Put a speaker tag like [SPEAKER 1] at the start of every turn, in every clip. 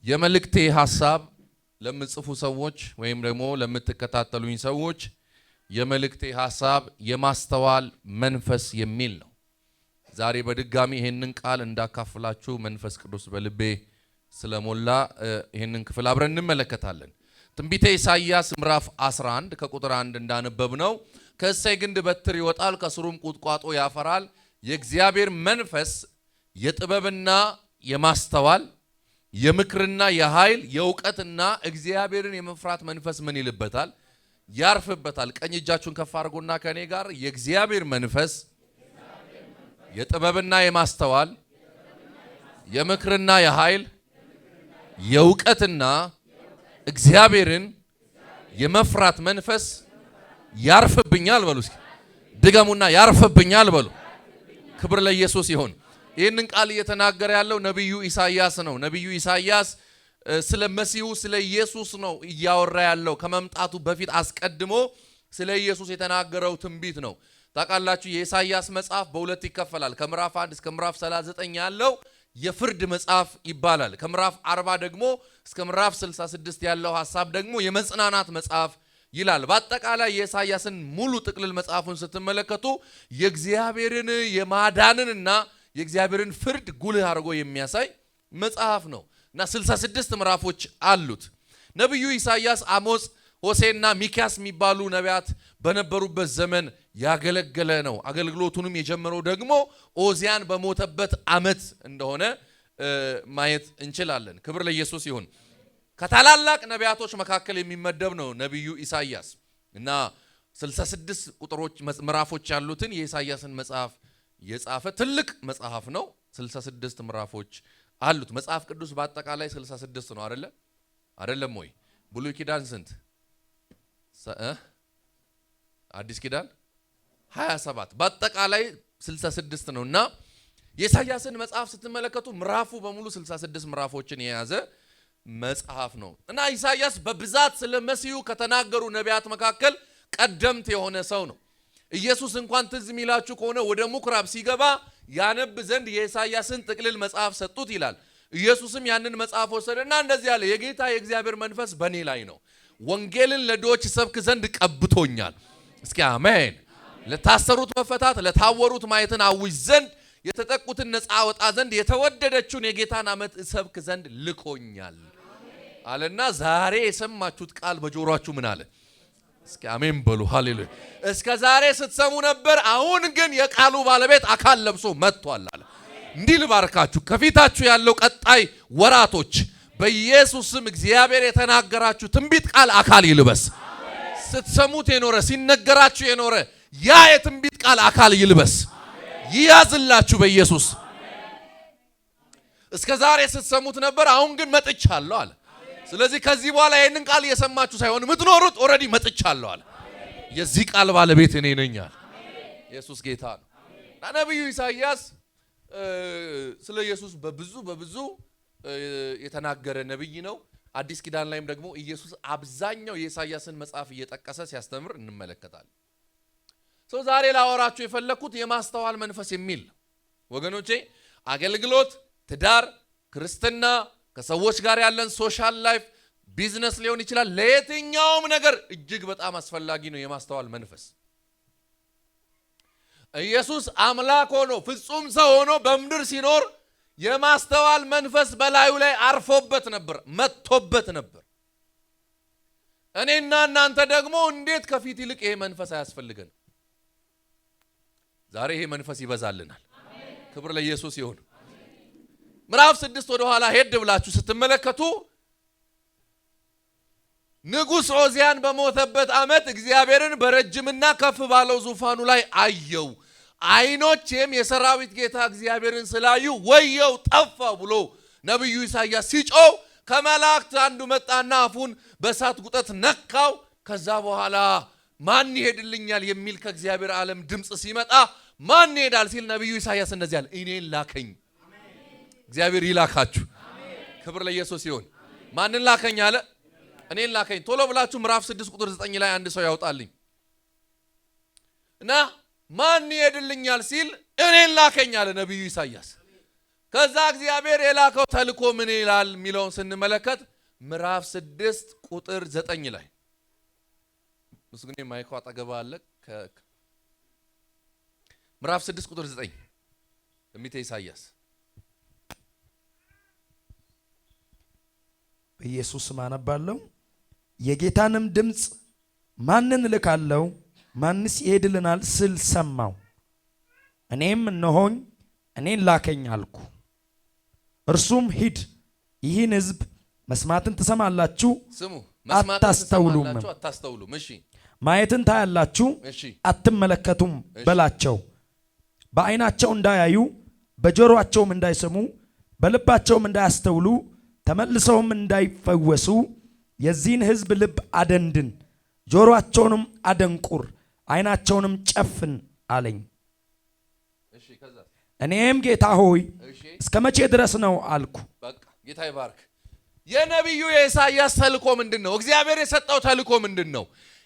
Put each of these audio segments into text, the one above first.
[SPEAKER 1] የመልእክቴ ሐሳብ ለምጽፉ ሰዎች ወይም ደግሞ ለምትከታተሉኝ ሰዎች የመልእክቴ ሐሳብ የማስተዋል መንፈስ የሚል ነው። ዛሬ በድጋሚ ይሄንን ቃል እንዳካፍላችሁ መንፈስ ቅዱስ በልቤ ስለሞላ ይሄንን ክፍል አብረን እንመለከታለን። ትንቢተ ኢሳይያስ ምዕራፍ 11 ከቁጥር 1 እንዳነበብነው ከእሴይ ግንድ በትር ይወጣል፣ ከስሩም ቁጥቋጦ ያፈራል። የእግዚአብሔር መንፈስ የጥበብና የማስተዋል የምክርና የኃይል የእውቀትና እግዚአብሔርን የመፍራት መንፈስ ምን ይልበታል? ያርፍበታል። ቀኝ እጃችሁን ከፍ አድርጉና ከኔ ጋር የእግዚአብሔር መንፈስ የጥበብና የማስተዋል የምክርና የኃይል የእውቀትና እግዚአብሔርን የመፍራት መንፈስ ያርፍብኛል በሉ። እስኪ ድገሙና ያርፍብኛል በሉ። ክብር ለኢየሱስ ይሁን። ይህንን ቃል እየተናገረ ያለው ነቢዩ ኢሳይያስ ነው። ነቢዩ ኢሳይያስ ስለ መሲሁ ስለ ኢየሱስ ነው እያወራ ያለው። ከመምጣቱ በፊት አስቀድሞ ስለ ኢየሱስ የተናገረው ትንቢት ነው። ታውቃላችሁ የኢሳይያስ መጽሐፍ በሁለት ይከፈላል። ከምዕራፍ 1 እስከ ምዕራፍ 39 ያለው የፍርድ መጽሐፍ ይባላል። ከምዕራፍ 40 ደግሞ እስከ ምዕራፍ 66 ያለው ሐሳብ ደግሞ የመጽናናት መጽሐፍ ይላል። በአጠቃላይ የኢሳይያስን ሙሉ ጥቅልል መጽሐፉን ስትመለከቱ የእግዚአብሔርን የማዳንንና የእግዚአብሔርን ፍርድ ጉልህ አድርጎ የሚያሳይ መጽሐፍ ነው እና 66 ምዕራፎች አሉት። ነቢዩ ኢሳይያስ አሞጽ፣ ሆሴዕና ሚክያስ የሚባሉ ነቢያት በነበሩበት ዘመን ያገለገለ ነው። አገልግሎቱንም የጀመረው ደግሞ ኦዚያን በሞተበት ዓመት እንደሆነ ማየት እንችላለን። ክብር ለኢየሱስ ይሁን። ከታላላቅ ነቢያቶች መካከል የሚመደብ ነው ነቢዩ ኢሳይያስ እና 66 ቁጥሮች ምዕራፎች ያሉትን የኢሳይያስን መጽሐፍ የጻፈ ትልቅ መጽሐፍ ነው። 66 ምዕራፎች አሉት። መጽሐፍ ቅዱስ በአጠቃላይ 66 ነው አይደለ? አይደለም ወይ? ብሉይ ኪዳን ስንት? አዲስ ኪዳን 27 በአጠቃላይ 66 ነው እና የኢሳይያስን መጽሐፍ ስትመለከቱ ምዕራፉ በሙሉ 66 ምዕራፎችን የያዘ መጽሐፍ ነው እና ኢሳይያስ በብዛት ስለ መሲሁ ከተናገሩ ነቢያት መካከል ቀደምት የሆነ ሰው ነው። ኢየሱስ እንኳን ትዝ የሚላችሁ ከሆነ ወደ ምኩራብ ሲገባ ያነብ ዘንድ የኢሳይያስን ጥቅልል መጽሐፍ ሰጡት ይላል። ኢየሱስም ያንን መጽሐፍ ወሰደና እንደዚህ ያለ የጌታ የእግዚአብሔር መንፈስ በእኔ ላይ ነው፣ ወንጌልን ለድሆች ሰብክ ዘንድ ቀብቶኛል። እስኪ አሜን። ለታሰሩት መፈታት፣ ለታወሩት ማየትን አውጅ ዘንድ፣ የተጠቁትን ነፃ አወጣ ዘንድ፣ የተወደደችውን የጌታን ዓመት ሰብክ ዘንድ ልኮኛል አለና ዛሬ የሰማችሁት ቃል በጆሮአችሁ ምን አለ? እስኪ አሜን በሉ። ሃሌሉያ። እስከ ዛሬ ስትሰሙ ነበር፣ አሁን ግን የቃሉ ባለቤት አካል ለብሶ መጥቷል አለ። እንዲህ ልባርካችሁ፣ ከፊታችሁ ያለው ቀጣይ ወራቶች በኢየሱስም እግዚአብሔር የተናገራችሁ ትንቢት ቃል አካል ይልበስ። ስትሰሙት የኖረ ሲነገራችሁ የኖረ ያ የትንቢት ቃል አካል ይልበስ፣ ይያዝላችሁ በኢየሱስ። እስከ ዛሬ ስትሰሙት ነበር፣ አሁን ግን መጥቻለሁ አለ። ስለዚህ ከዚህ በኋላ ይሄንን ቃል እየሰማችሁ ሳይሆን የምትኖሩት ኦልሬዲ መጥቻለሁ አለ። የዚህ ቃል ባለቤት እኔ ነኝ አለ። ኢየሱስ ጌታ ነው። ነቢዩ ኢሳይያስ ስለ ኢየሱስ በብዙ የተናገረ ነብይ ነው። አዲስ ኪዳን ላይም ደግሞ ኢየሱስ አብዛኛው የኢሳይያስን መጽሐፍ እየጠቀሰ ሲያስተምር እንመለከታለን። ዛሬ ላወራችሁ የፈለኩት የማስተዋል መንፈስ የሚል ወገኖቼ፣ አገልግሎት፣ ትዳር፣ ክርስትና፣ ከሰዎች ጋር ያለን ሶሻል ላይፍ፣ ቢዝነስ ሊሆን ይችላል። ለየትኛውም ነገር እጅግ በጣም አስፈላጊ ነው የማስተዋል መንፈስ። ኢየሱስ አምላክ ሆኖ ፍጹም ሰው ሆኖ በምድር ሲኖር የማስተዋል መንፈስ በላዩ ላይ አርፎበት ነበር፣ መጥቶበት ነበር። እኔና እናንተ ደግሞ እንዴት ከፊት ይልቅ ይሄ መንፈስ አያስፈልገን? ዛሬ ይሄ መንፈስ ይበዛልናል። ክብር ለኢየሱስ ይሁን። ምዕራፍ 6 ወደ ኋላ ሄድ ብላችሁ ስትመለከቱ ንጉሥ ኦዚያን በሞተበት ዓመት እግዚአብሔርን በረጅምና ከፍ ባለው ዙፋኑ ላይ አየው፣ ዓይኖቼም የሰራዊት ጌታ እግዚአብሔርን ስላዩ ወየው ጠፋ ብሎ ነቢዩ ኢሳይያስ ሲጮህ ከመላእክት አንዱ መጣና አፉን በእሳት ጉጠት ነካው። ከዛ በኋላ ማን ይሄድልኛል የሚል ከእግዚአብሔር ዓለም ድምፅ ሲመጣ ማን ይሄዳል ሲል ነቢዩ ኢሳይያስ እንደዚህ አለ፣ እኔን ላከኝ። እግዚአብሔር ይላካችሁ። ክብር ለኢየሱስ ይሁን። ማንን ላከኝ አለ? እኔን ላከኝ። ቶሎ ብላችሁ ምዕራፍ 6 ቁጥር 9 ላይ አንድ ሰው ያውጣልኝ እና ማን ይሄድልኛል ሲል እኔን ላከኝ አለ ነቢዩ ኢሳይያስ። ከዛ እግዚአብሔር የላከው ተልኮ ምን ይላል የሚለውን ስንመለከት ምዕራፍ 6 ቁጥር 9 ላይ ምስጉኔ ማይኮ አጠገባ አለ። ምዕራፍ 6 ቁጥር 9 ትንቢተ ኢሳይያስ።
[SPEAKER 2] በኢየሱስ ስም አነባለሁ። የጌታንም ድምፅ ማንን እልካለሁ ማንስ ይሄድልናል ስል ሰማሁ። እኔም እነሆኝ እኔን ላከኝ አልኩ። እርሱም ሂድ ይህን ሕዝብ መስማትን ትሰማላችሁ አታስተውሉም፣
[SPEAKER 1] እሺ
[SPEAKER 2] ማየትን ታያላችሁ አትመለከቱም በላቸው። በዓይናቸው እንዳያዩ በጆሮአቸውም እንዳይሰሙ በልባቸውም እንዳያስተውሉ ተመልሰውም እንዳይፈወሱ የዚህን ሕዝብ ልብ አደንድን፣ ጆሮአቸውንም አደንቁር፣ ዓይናቸውንም ጨፍን አለኝ። እኔም ጌታ ሆይ እስከ መቼ ድረስ ነው አልኩ።
[SPEAKER 1] በቃ ጌታ ይባርክ። የነቢዩ የኢሳይያስ ተልኮ ምንድነው? እግዚአብሔር የሰጠው ተልኮ ምንድነው?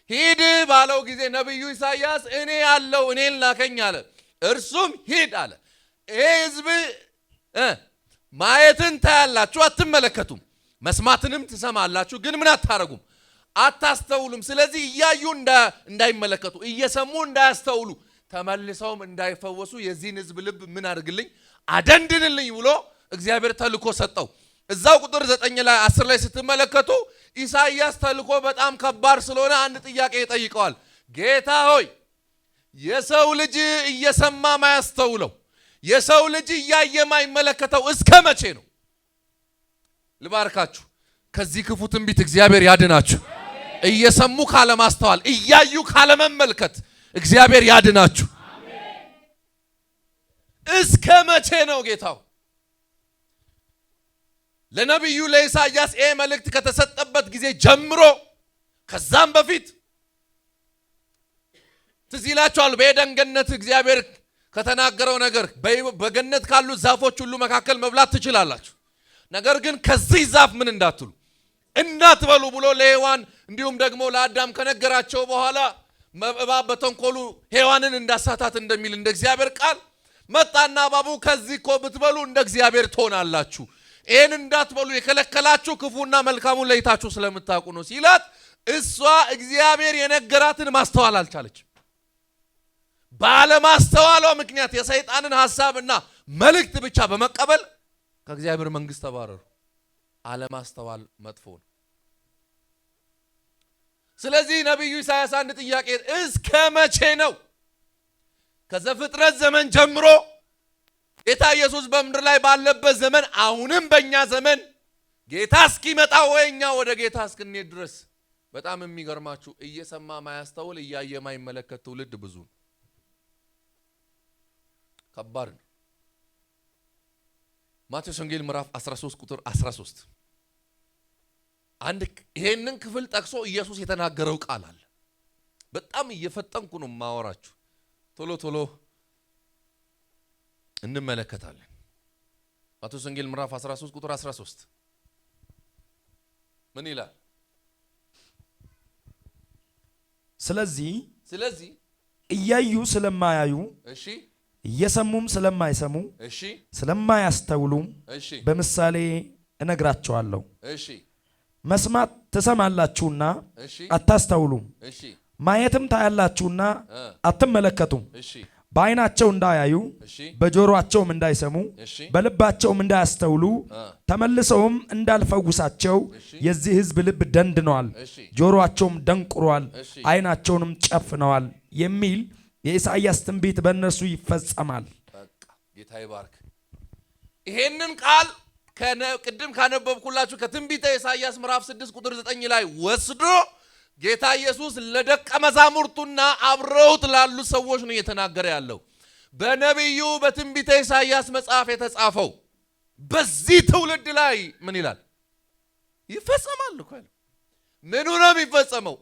[SPEAKER 1] ሂድ ባለው ጊዜ ነቢዩ ኢሳይያስ እኔ ያለው እኔን ላከኝ አለ። እርሱም ሂድ አለ። ይሄ ሕዝብ ማየትን ታያላችሁ አትመለከቱም፣ መስማትንም ትሰማላችሁ ግን ምን አታረጉም አታስተውሉም። ስለዚህ እያዩ እንዳይመለከቱ እየሰሙ እንዳያስተውሉ ተመልሰውም እንዳይፈወሱ የዚህን ሕዝብ ልብ ምን አድርግልኝ አደንድንልኝ ብሎ እግዚአብሔር ተልኮ ሰጠው። እዛው ቁጥር 9 ላይ 10 ላይ ስትመለከቱ ኢሳይያስ ተልኮ በጣም ከባድ ስለሆነ አንድ ጥያቄ ይጠይቀዋል። ጌታ ሆይ የሰው ልጅ እየሰማ ማያስተውለው የሰው ልጅ እያየ ማይመለከተው እስከ መቼ ነው? ልባርካችሁ፣ ከዚህ ክፉ ትንቢት እግዚአብሔር ያድናችሁ። እየሰሙ ካለማስተዋል እያዩ ካለመመልከት እግዚአብሔር ያድናችሁ። እስከ መቼ ነው ጌታው? ለነቢዩ ለኢሳይያስ ይሄ መልእክት ከተሰጠበት ጊዜ ጀምሮ ከዛም በፊት ትዝ ይላችኋል። በኤደን ገነት እግዚአብሔር ከተናገረው ነገር በገነት ካሉ ዛፎች ሁሉ መካከል መብላት ትችላላችሁ፣ ነገር ግን ከዚህ ዛፍ ምን እንዳትበሉ ብሎ ለሔዋን እንዲሁም ደግሞ ለአዳም ከነገራቸው በኋላ እባብ በተንኮሉ ሔዋንን እንዳሳታት እንደሚል እንደ እግዚአብሔር ቃል መጣና እባቡ ከዚህ እኮ ብትበሉ እንደ እግዚአብሔር ትሆናላችሁ፣ ይህን እንዳትበሉ የከለከላችሁ ክፉና መልካሙን ለይታችሁ ስለምታውቁ ነው ሲላት፣ እሷ እግዚአብሔር የነገራትን ማስተዋል አልቻለች። ባለማስተዋሏ ምክንያት የሰይጣንን ሐሳብና መልእክት ብቻ በመቀበል ከእግዚአብሔር መንግስት ተባረሩ። አለማስተዋል መጥፎ ነው። ስለዚህ ነቢዩ ኢሳይያስ አንድ ጥያቄ እስከ መቼ ነው? ከዘፍጥረት ዘመን ጀምሮ ጌታ ኢየሱስ በምድር ላይ ባለበት ዘመን አሁንም በእኛ ዘመን ጌታ እስኪመጣ ወይኛ ወደ ጌታ እስክንሄድ ድረስ በጣም የሚገርማችሁ እየሰማ ማያስተውል እያየ ማይመለከት ትውልድ ብዙ ነው። ከባድ ነው። ማቴዎስ ወንጌል ምዕራፍ 13 ቁጥር 13 አንድ ይሄንን ክፍል ጠቅሶ ኢየሱስ የተናገረው ቃል አለ። በጣም እየፈጠንኩ ነው ማወራችሁ፣ ቶሎ እንመለከታለን። ማቴዎስ ወንጌል ምዕራፍ 13 ቁጥር 13 ምን ይላል?
[SPEAKER 2] ስለዚህ
[SPEAKER 1] እያዩ
[SPEAKER 2] ስለማያዩ
[SPEAKER 1] እሺ
[SPEAKER 2] እየሰሙም ስለማይሰሙ
[SPEAKER 1] እሺ
[SPEAKER 2] ስለማያስተውሉም በምሳሌ እነግራቸዋለሁ።
[SPEAKER 1] እሺ
[SPEAKER 2] መስማት ትሰማላችሁና
[SPEAKER 1] እሺ
[SPEAKER 2] አታስተውሉም፣
[SPEAKER 1] እሺ
[SPEAKER 2] ማየትም ታያላችሁና አትመለከቱም።
[SPEAKER 1] እሺ
[SPEAKER 2] በዓይናቸው እንዳያዩ በጆሮአቸውም እንዳይሰሙ በልባቸውም እንዳያስተውሉ ተመልሰውም እንዳልፈውሳቸው የዚህ ሕዝብ ልብ ደንድነዋል፣ ጆሮአቸውም ደንቁሯል፣ ዓይናቸውንም ጨፍነዋል የሚል የኢሳይያስ ትንቢት በእነርሱ ይፈጸማል።
[SPEAKER 1] በቃ ጌታ ይባርክ። ይሄንን ቃል ቅድም ካነበብኩላችሁ ከትንቢተ ኢሳይያስ ምዕራፍ 6 ቁጥር 9 ላይ ወስዶ ጌታ ኢየሱስ ለደቀ መዛሙርቱና አብረውት ላሉ ሰዎች ነው እየተናገረ ያለው። በነቢዩ በትንቢተ ኢሳይያስ መጽሐፍ የተጻፈው በዚህ ትውልድ ላይ ምን ይላል? ይፈጸማል እኮ። ምኑ ነው የሚፈጸመው?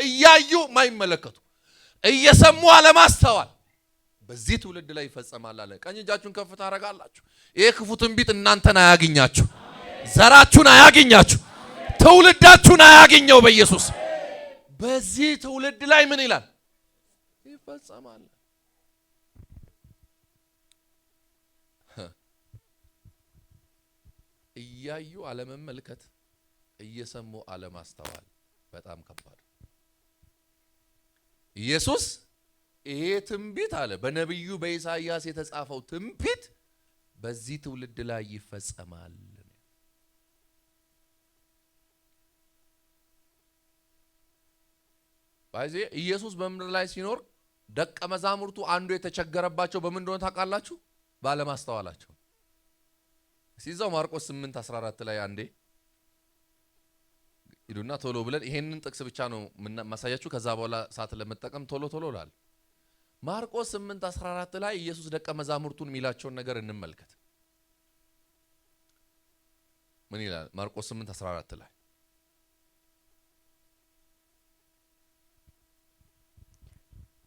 [SPEAKER 1] እያዩ ማይመለከቱ እየሰሙ አለማስተዋል በዚህ ትውልድ ላይ ይፈጸማል አለ። ቀኝ እጃችሁን ከፍ ታረጋላችሁ። ይሄ ክፉ ትንቢት እናንተን አያግኛችሁ፣ ዘራችሁን አያግኛችሁ፣ ትውልዳችሁን አያግኘው በኢየሱስ። በዚህ ትውልድ ላይ ምን ይላል? ይፈጸማል። እያዩ አለመመልከት፣ እየሰሙ አለማስተዋል በጣም ከባድ። ኢየሱስ ይሄ ትንቢት አለ በነብዩ በኢሳይያስ የተጻፈው ትንቢት በዚህ ትውልድ ላይ ይፈጸማል። ባይዜ ኢየሱስ በምድር ላይ ሲኖር ደቀ መዛሙርቱ አንዱ የተቸገረባቸው በምን እንደሆነ ታውቃላችሁ? ባለማስተዋላቸው። ሲዛው ማርቆስ 8:14 ላይ አንዴ ይዱና ቶሎ ብለን ይሄንን ጥቅስ ብቻ ነው ማሳያችሁ። ከዛ በኋላ ሰዓት ለመጠቀም ቶሎ ላል ማርቆስ 8:14 ላይ ኢየሱስ ደቀ መዛሙርቱን ሚላቸውን ነገር እንመልከት። ምን ይላል? ማርቆስ 8:14 ላይ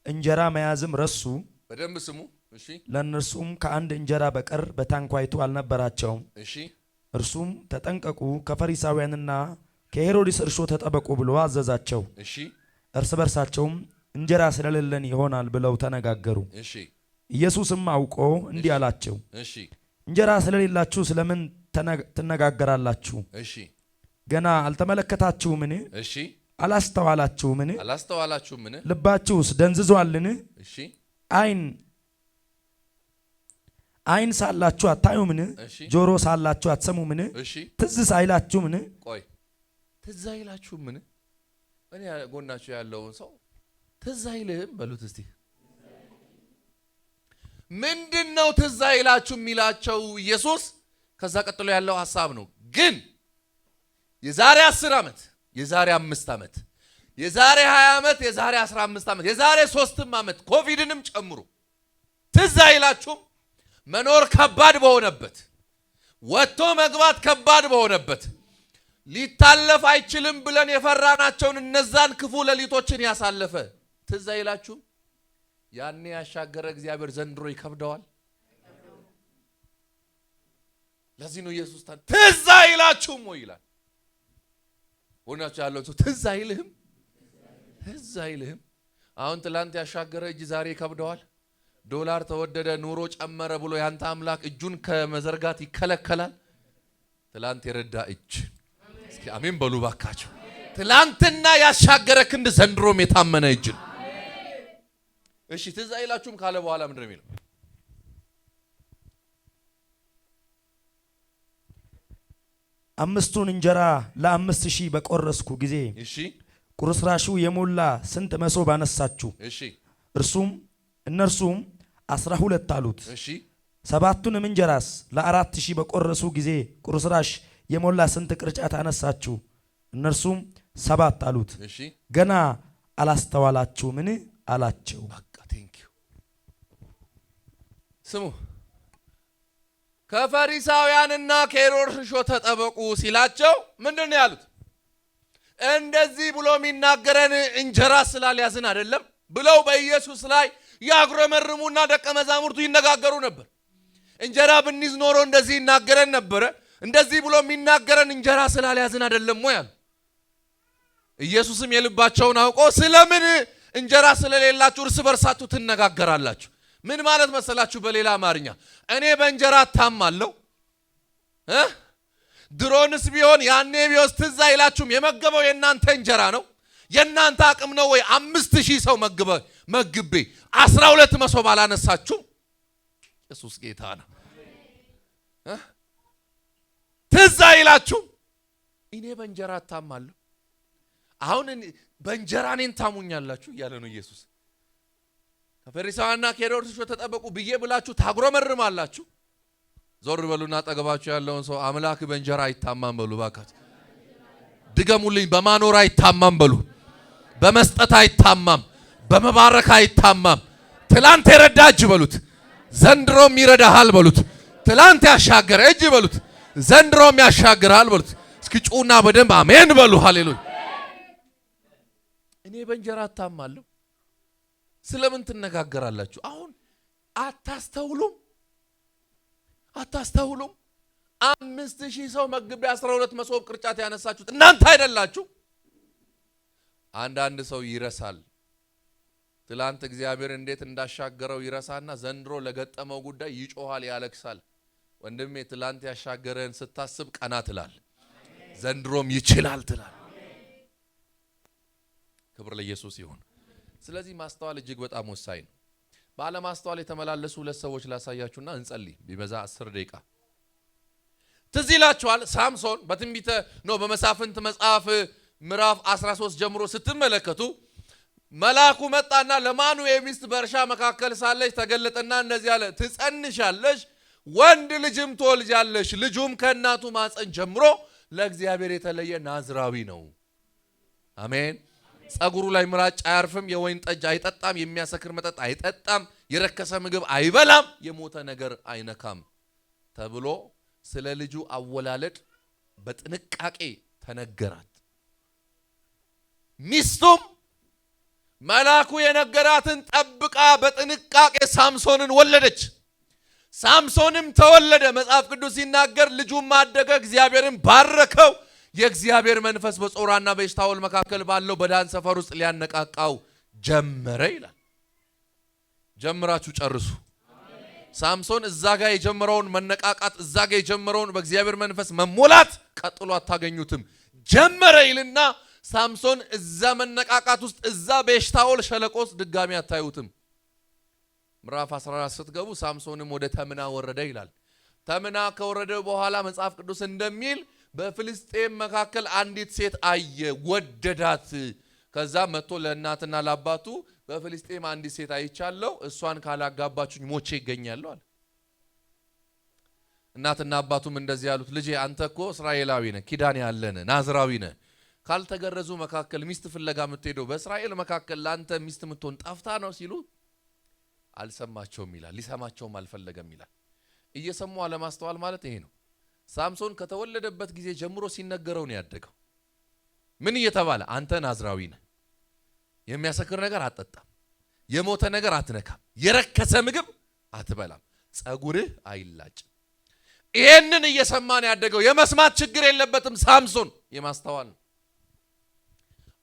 [SPEAKER 2] እንጀራ መያዝም ረሱ።
[SPEAKER 1] በደንብ ስሙ እሺ።
[SPEAKER 2] ለእነርሱም ከአንድ እንጀራ በቀር በታንኳይቱ አልነበራቸውም።
[SPEAKER 1] እሺ።
[SPEAKER 2] እርሱም ተጠንቀቁ፣ ከፈሪሳውያንና ከሄሮድስ እርሾ ተጠበቁ ብሎ አዘዛቸው።
[SPEAKER 1] እሺ።
[SPEAKER 2] እርስ በርሳቸውም እንጀራ ስለሌለን ይሆናል ብለው ተነጋገሩ።
[SPEAKER 1] እሺ።
[SPEAKER 2] ኢየሱስም አውቆ እንዲህ አላቸው፣
[SPEAKER 1] እሺ፣
[SPEAKER 2] እንጀራ ስለሌላችሁ ስለምን ትነጋገራላችሁ?
[SPEAKER 1] እሺ።
[SPEAKER 2] ገና አልተመለከታችሁምን?
[SPEAKER 1] እሺ።
[SPEAKER 2] አላስተዋላችሁምን?
[SPEAKER 1] አላስተዋላችሁምን?
[SPEAKER 2] ልባችሁስ ደንዝዟልን?
[SPEAKER 1] እሺ። ዓይን ሳላችሁ አታዩምን? ጆሮ ሳላችሁ አትሰሙምን?
[SPEAKER 2] እሺ። ትዝ ሳይላችሁምን?
[SPEAKER 1] ቆይ ትዝ አይላችሁምን? እኔ ጎናችሁ ያለውን ሰው ትዝ አይልህም በሉት እስቲ። ምንድነው ትዝ አይላችሁ የሚላቸው ኢየሱስ? ከዛ ቀጥሎ ያለው ሐሳብ ነው። ግን የዛሬ 10 ዓመት፣ የዛሬ 5 ዓመት፣ የዛሬ 20 ዓመት፣ የዛሬ 15 ዓመት፣ የዛሬ 3 ዓመት ኮቪድንም ጨምሮ ትዝ አይላችሁም? መኖር ከባድ በሆነበት፣ ወጥቶ መግባት ከባድ በሆነበት፣ ሊታለፍ አይችልም ብለን የፈራናቸውን እነዛን ክፉ ሌሊቶችን ያሳለፈ ትዝ አይላችሁም? ያኔ ያሻገረ እግዚአብሔር ዘንድሮ ይከብደዋል። ለዚህ ነው ኢየሱስ ትዝ አይላችሁም ወይ ይላል። ወናችሁ ያለው ሰው ትዝ አይልህም? ትዝ አይልህም? አሁን ትላንት ያሻገረ እጅ ዛሬ ይከብደዋል። ዶላር ተወደደ፣ ኑሮ ጨመረ ብሎ ያንተ አምላክ እጁን ከመዘርጋት ይከለከላል? ትላንት የረዳ እጅ እስኪ አሜን በሉ ባካችሁ። ትላንትና ያሻገረ ክንድ ዘንድሮም የታመነ እጅ ነው። እሺ ትዝ አይላችሁም ካለ በኋላ ምንድን ነው የሚለው?
[SPEAKER 2] አምስቱን እንጀራ ለ5,000 በቆረስኩ ጊዜ
[SPEAKER 1] እሺ
[SPEAKER 2] ቁርስራሹ የሞላ ስንት መሶብ አነሳችሁ?
[SPEAKER 1] እሺ
[SPEAKER 2] እነርሱም 12 አሉት።
[SPEAKER 1] እሺ
[SPEAKER 2] ሰባቱንም እንጀራስ ለ4,000 በቆረሱ ጊዜ ቁርስራሽ የሞላ ስንት ቅርጫት አነሳችሁ? እነርሱም 7 አሉት።
[SPEAKER 1] እሺ
[SPEAKER 2] ገና አላስተዋላችሁምን አላቸው።
[SPEAKER 1] በቃ ቴንኪው። ስሙ፣ ከፈሪሳውያንና ከሄሮድስ እርሾ ተጠበቁ ሲላቸው ምንድን ነው ያሉት? እንደዚህ ብሎ የሚናገረን እንጀራ ስላልያዝን አይደለም ብለው በኢየሱስ ላይ ያጉረመርሙና ደቀ መዛሙርቱ ይነጋገሩ ነበር። እንጀራ ብንይዝ ኖሮ እንደዚህ ይናገረን ነበረ። እንደዚህ ብሎ የሚናገረን እንጀራ ስላልያዝን አይደለም ወይ አሉ። ኢየሱስም የልባቸውን አውቆ ስለምን እንጀራ ስለሌላችሁ እርስ በርሳችሁ ትነጋገራላችሁ? ምን ማለት መሰላችሁ? በሌላ አማርኛ እኔ በእንጀራ እታማለሁ። ድሮንስ ቢሆን ያኔ ቢሆን ትዝ አይላችሁም? የመገበው የእናንተ እንጀራ ነው፣ የእናንተ አቅም ነው ወይ? 5,000 ሰው መግቤ 12 መሶብ አላነሳችሁም? ኢየሱስ ጌታ ነው። ትዝ አይላችሁም? እኔ በእንጀራ እታማለሁ። አሁን በእንጀራ እኔን ታሙኛላችሁ እያለ ነው ኢየሱስ። ከፈሪሳውያንና ከሄሮድስ እርሾ ተጠበቁ ብዬ ብላችሁ ታጉረመርማላችሁ። ዞር በሉና አጠገባችሁ ያለውን ሰው አምላክ በእንጀራ አይታማም በሉ ባካችሁ። ድገሙልኝ። በማኖር አይታማም በሉ። በመስጠት አይታማም፣ በመባረክ አይታማም። ትላንት የረዳ እጅ በሉት፣ ዘንድሮም ይረዳሃል በሉት። ትላንት ያሻገረ እጅ በሉት፣ ዘንድሮም ያሻግራል በሉት። እስኪ ጩና በደንብ አሜን በሉ። ሃሌሉያ። እኔ በእንጀራ እታማለሁ። ስለምን ትነጋገራላችሁ? አሁን አታስተውሉም? 5,000 ሰው መግቤ 12 መሶብ ቅርጫት ያነሳችሁት እናንተ አይደላችሁ? አንዳንድ ሰው ይረሳል። ትላንት እግዚአብሔር እንዴት እንዳሻገረው ይረሳና ዘንድሮ ለገጠመው ጉዳይ ይጮሃል፣ ያለቅሳል። ወንድሜ ትላንት ያሻገረን ስታስብ ቀና ትላል፣ ዘንድሮም ይችላል ትላል። ክብር ለኢየሱስ ይሁን። ስለዚህ ማስተዋል እጅግ በጣም ወሳኝ ነው። ባለማስተዋል የተመላለሱ ሁለት ሰዎች ላሳያችሁና እንጸልይ። ቢበዛ 10 ደቂቃ። ትዝ ይላችኋል ሳምሶን በትንቢተ በመሳፍንት መጽሐፍ ምዕራፍ 13 ጀምሮ ስትመለከቱ መልአኩ መጣና ለማኑኤል ሚስት በእርሻ መካከል ሳለች ተገለጠና እንደዚህ አለ፣ ትጸንሻለሽ፣ ወንድ ልጅም ትወልጃለሽ፣ ልጁም ከእናቱ ማፀን ጀምሮ ለእግዚአብሔር የተለየ ናዝራዊ ነው። አሜን። ጸጉሩ ላይ ምራጭ አያርፍም፣ የወይን ጠጅ አይጠጣም፣ የሚያሰክር መጠጥ አይጠጣም፣ የረከሰ ምግብ አይበላም፣ የሞተ ነገር አይነካም ተብሎ ስለ ልጁ አወላለድ በጥንቃቄ ተነገራት። ሚስቱም መልአኩ የነገራትን ጠብቃ በጥንቃቄ ሳምሶንን ወለደች። ሳምሶንም ተወለደ። መጽሐፍ ቅዱስ ሲናገር ልጁም አደገ፣ እግዚአብሔርን ባረከው። የእግዚአብሔር መንፈስ በጾራና በኤሽታኦል መካከል ባለው በዳን ሰፈር ውስጥ ሊያነቃቃው ጀመረ ይላል። ጀምራችሁ ጨርሱ። ሳምሶን እዛ ጋር የጀመረውን መነቃቃት፣ እዛ ጋር የጀመረውን በእግዚአብሔር መንፈስ መሞላት ቀጥሎ አታገኙትም። ጀመረ ይልና ሳምሶን እዛ መነቃቃት ውስጥ እዛ በኤሽታኦል ሸለቆ ውስጥ ድጋሚ አታዩትም። ምዕራፍ 14 ስትገቡ ሳምሶንም ወደ ተምና ወረደ ይላል። ተምና ከወረደ በኋላ መጽሐፍ ቅዱስ እንደሚል በፍልስጤም መካከል አንዲት ሴት አየ፣ ወደዳት። ከዛ መጥቶ ለእናትና ለአባቱ በፍልስጤም አንዲት ሴት አይቻለሁ፣ እሷን ካላጋባችሁኝ ሞቼ ይገኛለሁ አለ። እናትና አባቱም እንደዚህ ያሉት፣ ልጄ አንተ እኮ እስራኤላዊ ነህ፣ ኪዳን ያለህ ናዝራዊ ነህ፣ ካልተገረዙ መካከል ሚስት ፍለጋ የምትሄደው በእስራኤል መካከል ለአንተ ሚስት የምትሆን ጠፍታ ነው ሲሉ አልሰማቸውም ይላል። ሊሰማቸውም አልፈለገም ይላል። እየሰሙ አለማስተዋል ማለት ይሄ ነው። ሳምሶን ከተወለደበት ጊዜ ጀምሮ ሲነገረው ነው ያደገው። ምን እየተባለ? አንተ ናዝራዊ ነህ፣ የሚያሰክር ነገር አትጠጣም፣ የሞተ ነገር አትነካም፣ የረከሰ ምግብ አትበላም፣ ጸጉርህ አይላጭም። ይሄንን እየሰማ ነው ያደገው። የመስማት ችግር የለበትም ሳምሶን፣ የማስተዋል ነው።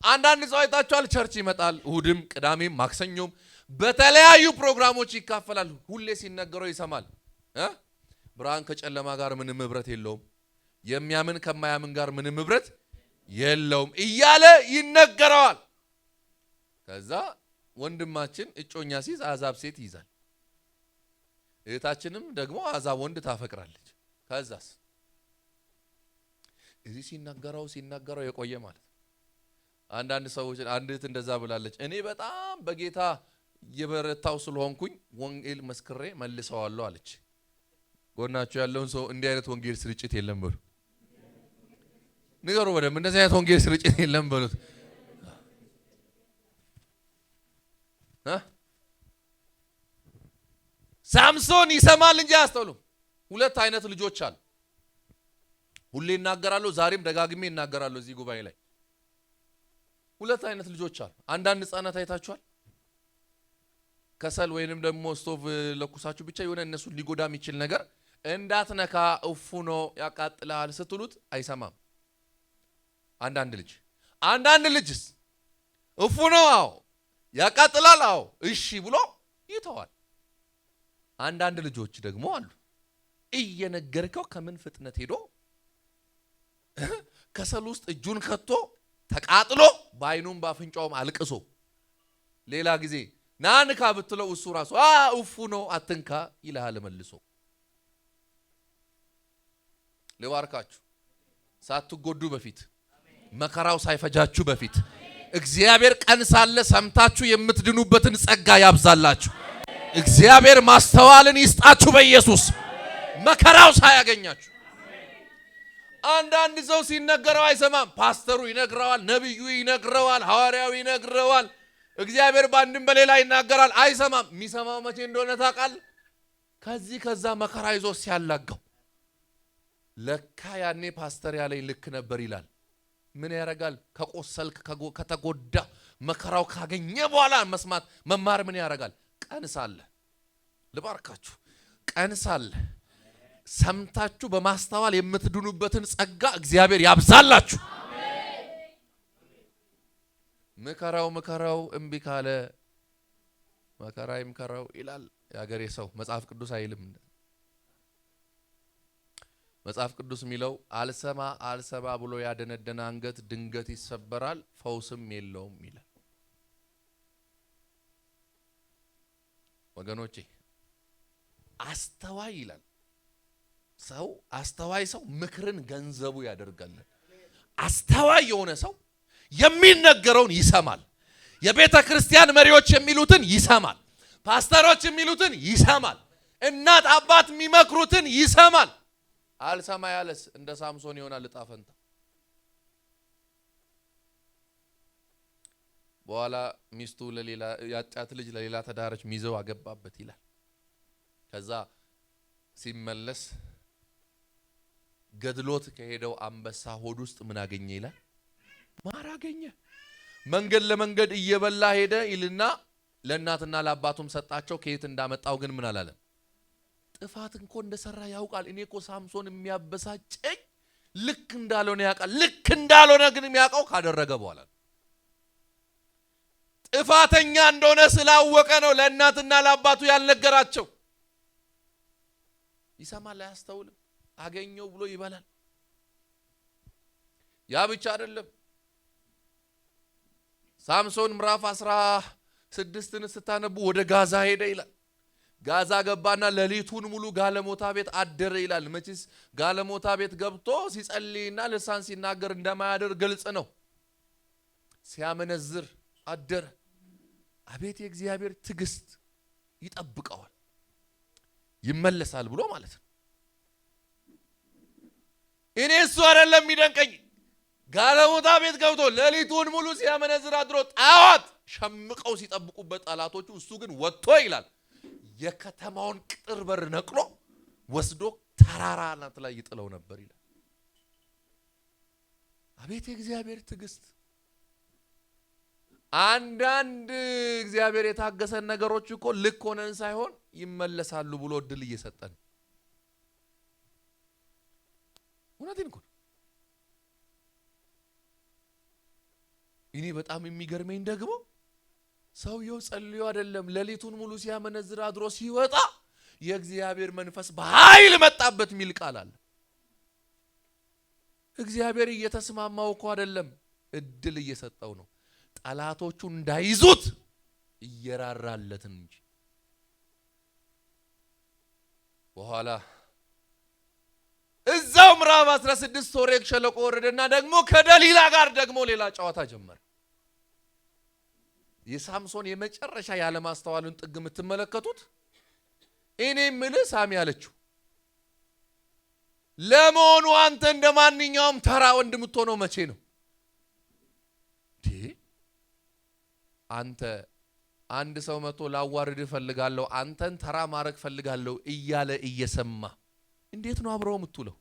[SPEAKER 1] አንዳንድ ሰው አይታችኋል፣ ቸርች ይመጣል፣ እሁድም፣ ቅዳሜም፣ ማክሰኞም በተለያዩ ፕሮግራሞች ይካፈላል። ሁሌ ሲነገረው ይሰማል። ብርሃን ከጨለማ ጋር ምንም ህብረት የለውም፣ የሚያምን ከማያምን ጋር ምንም ህብረት የለውም እያለ ይነገረዋል። ከዛ ወንድማችን እጮኛ ሲይዝ አዛብ ሴት ይይዛል፣ እህታችንም ደግሞ አዛብ ወንድ ታፈቅራለች። ከዛስ እዚህ ሲነገረው የቆየ ማለት። አንዳንድ ሰዎች አንድ እህት እንደዛ ብላለች፣ እኔ በጣም በጌታ የበረታው ስለሆንኩኝ ወንጌል መስክሬ መልሰዋለሁ አለች። ጎናችሁ ያለውን ሰው እንዲህ አይነት ወንጌል ስርጭት የለም በሉ ንገሩ። በደምብ እንደዚህ አይነት ወንጌል ስርጭት የለም በሉት። ሳምሶን ይሰማል እንጂ አያስተውሉም። ሁለት አይነት ልጆች አሉ። ሁሌ እናገራለሁ፣ ዛሬም ደጋግሜ እናገራለሁ እዚህ ጉባኤ ላይ። ሁለት አይነት ልጆች አሉ። አንዳንድ ህፃናት አይታችኋል። ከሰል ወይንም ደግሞ ስቶቭ ለኩሳችሁ ብቻ የሆነ እነሱ ሊጎዳ የሚችል ነገር እንዳትነካ እፉኖ ያቃጥላል ስትሉት አይሰማም። አንዳንድ ልጅስ እፉኖ አዎ ያቃጥላል አዎ እሺ ብሎ ይተዋል። አንዳንድ ልጆች ደግሞ አሉ እየነገርከው ከምን ፍጥነት ሄዶ ከሰል ውስጥ እጁን ከቶ ተቃጥሎ በአይኑም ባፍንጫውም አልቅሶ ሌላ ጊዜ ናንካ ብትለው እሱ ራሱ እፉኖ አትንካ ይልሃል መልሶ። ልባርካችሁ፣ ሳትጎዱ በፊት መከራው ሳይፈጃችሁ በፊት እግዚአብሔር ቀን ሳለ ሰምታችሁ የምትድኑበትን ጸጋ ያብዛላችሁ። እግዚአብሔር ማስተዋልን ይስጣችሁ በኢየሱስ መከራው ሳያገኛችሁ። አንዳንድ ሰው ሲነገረው አይሰማም። ፓስተሩ ይነግረዋል፣ ነብዩ ይነግረዋል፣ ሐዋርያው ይነግረዋል፣ እግዚአብሔር ባንድም በሌላ ይናገራል፣ አይሰማም። የሚሰማው መቼ እንደሆነ ታውቃለህ? ከዛ መከራ ይዞ ሲያላጋው ለካ ያኔ ፓስተር ያለኝ ልክ ነበር ይላል። ምን ያረጋል? ከቆሰልክ ከተጎዳ መከራው ካገኘ በኋላ መስማት መማር ምን ያረጋል? ቀን ሳለ ልባርካችሁ፣ ቀን ሳለ ሰምታችሁ በማስተዋል የምትድኑበትን ጸጋ እግዚአብሔር ያብዛላችሁ። ምከራው እምቢ ካለ መከራ ይምከራው ይላል ያገሬ ሰው። መጽሐፍ ቅዱስ አይልም። መጽሐፍ ቅዱስ የሚለው አልሰማ ብሎ ያደነደነ አንገት ድንገት ይሰበራል፣ ፈውስም የለውም ይላል። ወገኖቼ አስተዋይ ይላል ሰው አስተዋይ ሰው ምክርን ገንዘቡ ያደርጋል። አስተዋይ የሆነ ሰው የሚነገረውን ይሰማል። የቤተ ክርስቲያን መሪዎች የሚሉትን ይሰማል። ፓስተሮች የሚሉትን ይሰማል። እናት አባት የሚመክሩትን ይሰማል። አልሰማ ያለስ እንደ ሳምሶን ይሆናል ዕጣ ፈንታ። በኋላ ሚስቱ ለሌላ ያጫት ልጅ ለሌላ ተዳረች፣ ሚዘው አገባበት ይላል። ከዛ ሲመለስ ገድሎት ከሄደው አንበሳ ሆድ ውስጥ ምን አገኘ ይላል? ማር አገኘ። መንገድ ለመንገድ እየበላ ሄደ ይልና ለእናትና ለአባቱም ሰጣቸው። ከየት እንዳመጣው ግን ምን አላለም። ጥፋት እንኳ እንደሰራ ያውቃል። እኔ እኮ ሳምሶን የሚያበሳጨኝ ልክ እንዳልሆነ ያውቃል። ልክ እንዳልሆነ ግን የሚያውቀው ካደረገ በኋላ ጥፋተኛ እንደሆነ ስላወቀ ነው ለእናትና ለአባቱ ያልነገራቸው። ይሰማል፣ አያስተውልም። አገኘው ብሎ ይበላል። ያ ብቻ አይደለም። ሳምሶን ምዕራፍ 16ን ስታነቡ ወደ ጋዛ ሄደ ይላል። ጋዛ ገባና ሌሊቱን ሙሉ ጋለሞታ ቤት አደረ ይላል። መቼስ ጋለሞታ ቤት ገብቶ ሲጸልይና ልሳን ሲናገር እንደማያደር ግልጽ ነው። ሲያመነዝር አደረ። አቤት የእግዚአብሔር ትዕግስት! ይጠብቀዋል፣ ይመለሳል ብሎ ማለት ነው። እኔ እሱ አይደለም የሚደንቀኝ፣ ጋለሞታ ቤት ገብቶ ሌሊቱን ሙሉ ሲያመነዝር አድሮ ጣዋት ሸምቀው ሲጠብቁበት ጠላቶቹ፣ እሱ ግን ወጥቶ ይላል የከተማውን ቅጥር በር ነቅሎ ወስዶ ተራራ አናት ላይ ይጥለው ነበር ይላል። አቤት የእግዚአብሔር ትዕግስት! አንዳንድ እግዚአብሔር የታገሰን ነገሮች እኮ ልክ ሆነን ሳይሆን ይመለሳሉ ብሎ እድል እየሰጠን። እውነቴን እኮ እኔ በጣም የሚገርመኝ ደግሞ ሰውየው ጸልዮ አይደለም ሌሊቱን ሙሉ ሲያመነዝር አድሮ ሲወጣ የእግዚአብሔር መንፈስ በኃይል መጣበት የሚል ቃል አለ። እግዚአብሔር እየተስማማው እኮ አይደለም፣ እድል እየሰጠው ነው። ጠላቶቹ እንዳይዙት እየራራለት እንጂ። በኋላ እዛው ምዕራፍ 16 ሶሬክ ሸለቆ ወረደና ደግሞ ከደሊላ ጋር ደግሞ ሌላ ጨዋታ ጀመረ። የሳምሶን የመጨረሻ ያለማስተዋልን ጥግ የምትመለከቱት እኔ ምልህ ሳሚ አለችው፣ ለመሆኑ አንተ እንደማንኛውም ተራ ወንድ የምትሆነው መቼ ነው? አንተ አንድ ሰው መጥቶ ላዋርድ ፈልጋለሁ፣ አንተን ተራ ማረክ ፈልጋለሁ እያለ እየሰማ እንዴት ነው አብረው የምትውለው?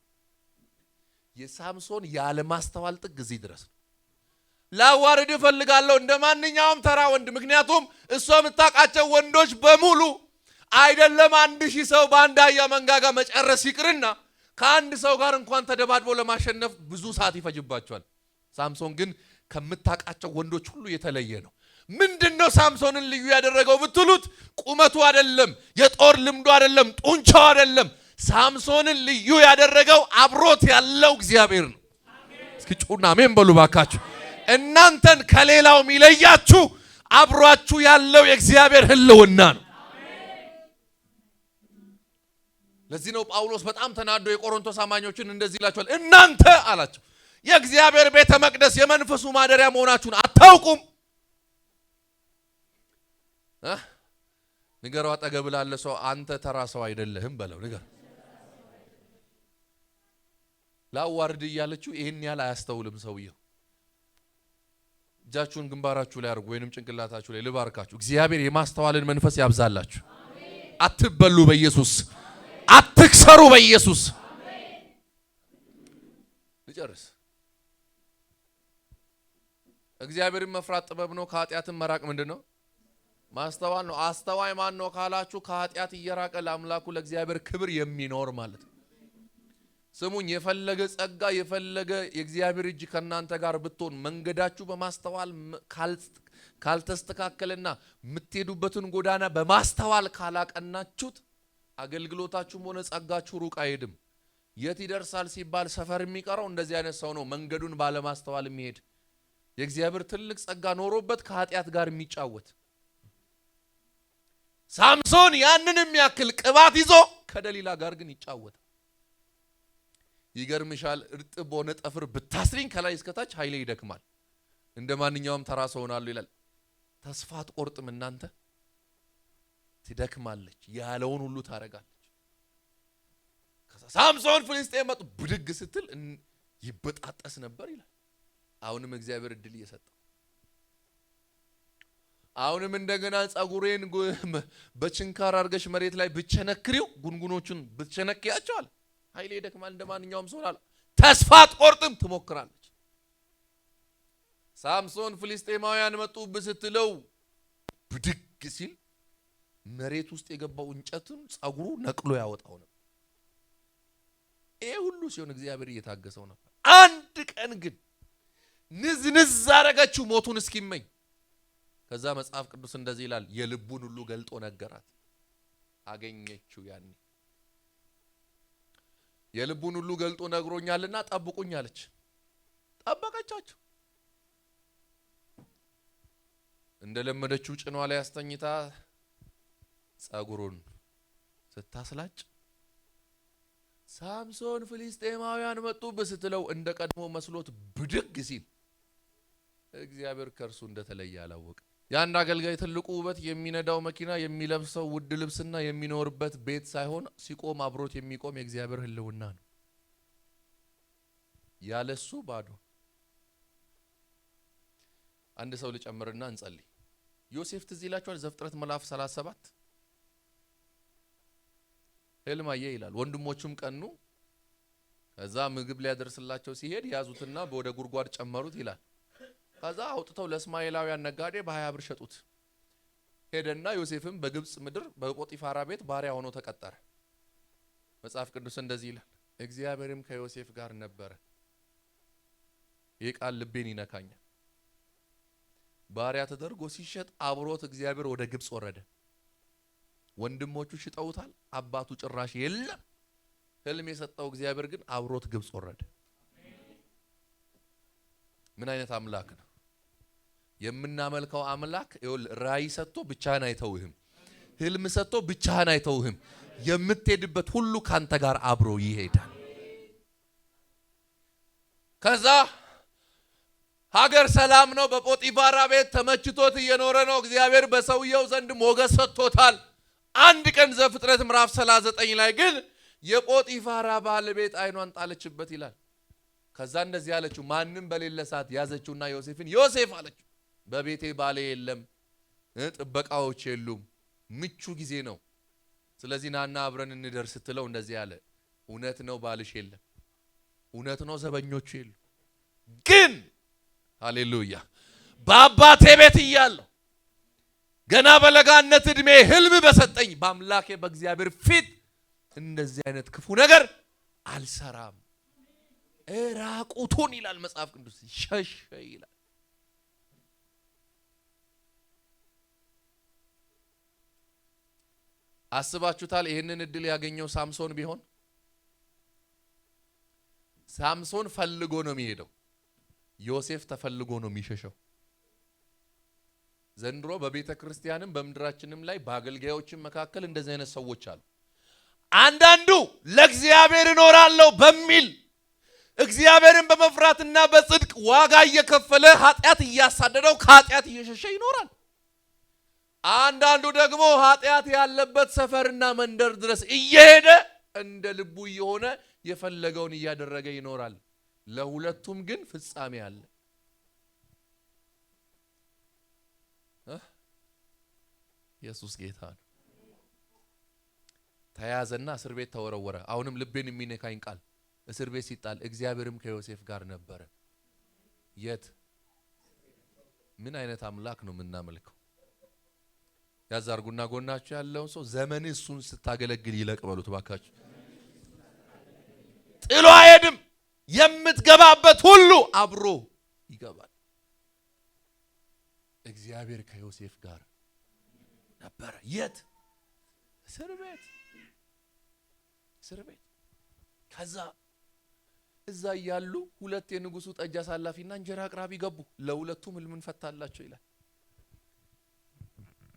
[SPEAKER 1] የሳምሶን ያለማስተዋል ጥግ እዚህ ድረስ ነው። ላዋርድ ፈልጋለሁ እንደማንኛውም ተራ ወንድ። ምክንያቱም እሷ የምታውቃቸው ወንዶች በሙሉ አይደለም 1000 ሰው በአንድ አህያ መንጋጋ መጨረስ ይቅርና ከአንድ ሰው ጋር እንኳን ተደባድቦ ለማሸነፍ ብዙ ሰዓት ይፈጅባቸዋል። ሳምሶን ግን ከምታውቃቸው ወንዶች ሁሉ የተለየ ነው። ምንድነው ሳምሶንን ልዩ ያደረገው ብትሉት፣ ቁመቱ አይደለም፣ የጦር ልምዱ አይደለም፣ ጡንቻው አይደለም። ሳምሶንን ልዩ ያደረገው አብሮት ያለው እግዚአብሔር ነው። እስኪ ጩና አሜን በሉ ባካችሁ። እናንተን ከሌላው የሚለያችሁ አብሯችሁ ያለው የእግዚአብሔር ሕልውና ነው። ለዚህ ነው ጳውሎስ በጣም ተናዶ የቆሮንቶስ አማኞችን እንደዚህ ይላቸዋል፣ እናንተ አላቸው የእግዚአብሔር ቤተ መቅደስ የመንፈሱ ማደሪያ መሆናችሁን አታውቁም? ንገረው አጠገብ ላለ ሰው አንተ ተራ ሰው አይደለህም በለው። ንገር ላዋርድ እያለችው ይሄን ያህል አያስተውልም ሰውየው። እጃችሁን ግንባራችሁ ላይ አድርጉ ወይንም ጭንቅላታችሁ ላይ ልባርካችሁ። እግዚአብሔር የማስተዋልን መንፈስ ያብዛላችሁ። አትበሉ በኢየሱስ፣ አትክሰሩ በኢየሱስ። ልጨርስ። እግዚአብሔርን መፍራት ጥበብ ነው፣ ከኃጢአትም መራቅ ምንድነው? ማስተዋል ነው። አስተዋይ ማን ነው ካላችሁ ከኃጢአት እየራቀ ለአምላኩ ለእግዚአብሔር ክብር የሚኖር ማለት ነው። ስሙኝ፣ የፈለገ ጸጋ የፈለገ የእግዚአብሔር እጅ ከናንተ ጋር ብትሆን መንገዳችሁ በማስተዋል ካልተስተካከለና የምትሄዱበትን ጎዳና በማስተዋል ካላቀናችሁት አገልግሎታችሁም ሆነ ጸጋችሁ ሩቅ አይሄድም። የት ይደርሳል ሲባል ሰፈር የሚቀረው እንደዚህ አይነት ሰው ነው። መንገዱን ባለማስተዋል የሚሄድ የእግዚአብሔር ትልቅ ጸጋ ኖሮበት ከኃጢአት ጋር የሚጫወት ሳምሶን ያንን የሚያክል ቅባት ይዞ ከደሊላ ጋር ግን ይጫወት። ይገርምሻል፣ እርጥብ በሆነ ጠፍር ብታስሪኝ ከላይ እስከታች ኃይሌ ይደክማል፣ እንደ ማንኛውም ተራ ሰው ሆናለሁ ይላል። ተስፋ አትቆርጥም እናንተ። ትደክማለች፣ ያለውን ሁሉ ታረጋለች። ሳምሶን ፍልስጤም መጡ ብድግ ስትል ይበጣጠስ ነበር ይላል። አሁንም እግዚአብሔር እድል እየሰጠው አሁንም እንደገና ጸጉሬን በችንካር አርገሽ መሬት ላይ ብቸነክሪው ጉንጉኖቹን ብቸነክያቸዋል ኃይሌ ይደክማል፣ እንደማንኛውም ሰው አለ። ተስፋ አትቆርጥም፣ ትሞክራለች። ሳምሶን ፍልስጤማውያን መጡብህ ስትለው ብድግ ሲል መሬት ውስጥ የገባው እንጨቱን ጸጉሩ ነቅሎ ያወጣው ነበር። ይሄ ሁሉ ሲሆን እግዚአብሔር እየታገሰው ነበር። አንድ ቀን ግን ንዝንዝ አረገችው ሞቱን እስኪመኝ። ከዛ መጽሐፍ ቅዱስ እንደዚህ ይላል፣ የልቡን ሁሉ ገልጦ ነገራት። አገኘችው። ያኔ የልቡን ሁሉ ገልጦ ነግሮኛልና ጠብቁኝ አለች። ጠበቀቻቸው። እንደለመደችው ጭኗ ላይ አስተኝታ ጸጉሩን ስታስላጭ ሳምሶን ፍልስጤማውያን መጡብህ ስትለው እንደ ቀድሞ መስሎት ብድግ ሲል እግዚአብሔር ከእርሱ እንደተለየ አላወቀ። የአንድ አገልጋይ ትልቁ ውበት የሚነዳው መኪና፣ የሚለብሰው ውድ ልብስና የሚኖርበት ቤት ሳይሆን ሲቆም አብሮት የሚቆም የእግዚአብሔር ሕልውና ነው። ያለሱ ባዶ። አንድ ሰው ልጨምርና እንጸልይ። ዮሴፍ ትዝ ይላችኋል? ዘፍጥረት ምዕራፍ 37 ሕልም አየ ይላል። ወንድሞቹም ቀኑ። ከዛ ምግብ ሊያደርስላቸው ሲሄድ ያዙትና ወደ ጉድጓድ ጨመሩት ይላል። ከዛ አውጥተው ለእስማኤላውያን ነጋዴ በ20 ብር ሸጡት። ሄደና ዮሴፍም በግብጽ ምድር በጶጢፋራ ቤት ባሪያ ሆኖ ተቀጠረ። መጽሐፍ ቅዱስ እንደዚህ ይላል፣ እግዚአብሔርም ከዮሴፍ ጋር ነበረ። ይህ ቃል ልቤን ይነካኛል። ባሪያ ተደርጎ ሲሸጥ አብሮት እግዚአብሔር ወደ ግብጽ ወረደ። ወንድሞቹ ሽጠውታል፣ አባቱ ጭራሽ የለም። ህልም የሰጠው እግዚአብሔር ግን አብሮት ግብጽ ወረደ። ምን አይነት አምላክ ነው የምናመልከው? አምላክ ራእይ ሰጥቶ ብቻህን አይተውህም። ህልም ሰጥቶ ብቻህን አይተውህም። የምትሄድበት ሁሉ ካንተ ጋር አብሮ ይሄዳል። ከዛ ሀገር ሰላም ነው። በጶጢፋራ ቤት ተመችቶት እየኖረ ነው። እግዚአብሔር በሰውየው ዘንድ ሞገስ ሰጥቶታል። አንድ ቀን ዘፍጥረት ምዕራፍ 39 ላይ ግን የጶጢፋራ ባለቤት አይኗን ጣለችበት ይላል። ከዛ እንደዚህ አለችው፣ ማንም በሌለ ሰዓት ያዘችውና ዮሴፍን ዮሴፍ አለችው፣ በቤቴ ባሌ የለም፣ ጥበቃዎች የሉም፣ ምቹ ጊዜ ነው። ስለዚህ ናና አብረን እንደር ስትለው እንደዚህ አለ፣ እውነት ነው ባልሽ የለም፣ እውነት ነው ዘበኞቹ የሉ፣ ግን ሃሌሉያ በአባቴ ቤት እያለሁ ገና በለጋነት እድሜ ህልም በሰጠኝ በአምላኬ በእግዚአብሔር ፊት እንደዚህ አይነት ክፉ ነገር አልሰራም። ራቁቱን ይላል መጽሐፍ ቅዱስ ሸሸ ይላል። አስባችሁታል? ይህንን እድል ያገኘው ሳምሶን ቢሆን? ሳምሶን ፈልጎ ነው የሚሄደው፣ ዮሴፍ ተፈልጎ ነው የሚሸሸው። ዘንድሮ በቤተ ክርስቲያንም በምድራችንም ላይ በአገልጋዮችም መካከል እንደዚህ አይነት ሰዎች አሉ። አንዳንዱ ለእግዚአብሔር እኖራለሁ በሚል እግዚአብሔርን በመፍራትና በጽድቅ ዋጋ እየከፈለ ኃጢአት እያሳደደው ከኃጢአት እየሸሸ ይኖራል። አንዳንዱ ደግሞ ኃጢአት ያለበት ሰፈርና መንደር ድረስ እየሄደ እንደ ልቡ እየሆነ የፈለገውን እያደረገ ይኖራል። ለሁለቱም ግን ፍጻሜ አለ። ኢየሱስ ጌታ ነው። ተያዘና እስር ቤት ተወረወረ። አሁንም ልቤን የሚነካኝ ቃል እስር ቤት ሲጣል እግዚአብሔርም ከዮሴፍ ጋር ነበረ። የት? ምን አይነት አምላክ ነው የምናመልከው? ያዛርጉና ጎናችሁ ያለውን ሰው ዘመን እሱን ስታገለግል ይለቅ በሉት ባካችሁ። ጥሎ አይሄድም። የምትገባበት ሁሉ አብሮ ይገባል። እግዚአብሔር ከዮሴፍ ጋር ነበረ። የት? እስር ቤት። እስር ቤት ከዛ እዛ ያሉ ሁለት የንጉሱ ጠጅ አሳላፊና እንጀራ አቅራቢ ገቡ። ለሁለቱም ህልምን ፈታላቸው ይላል።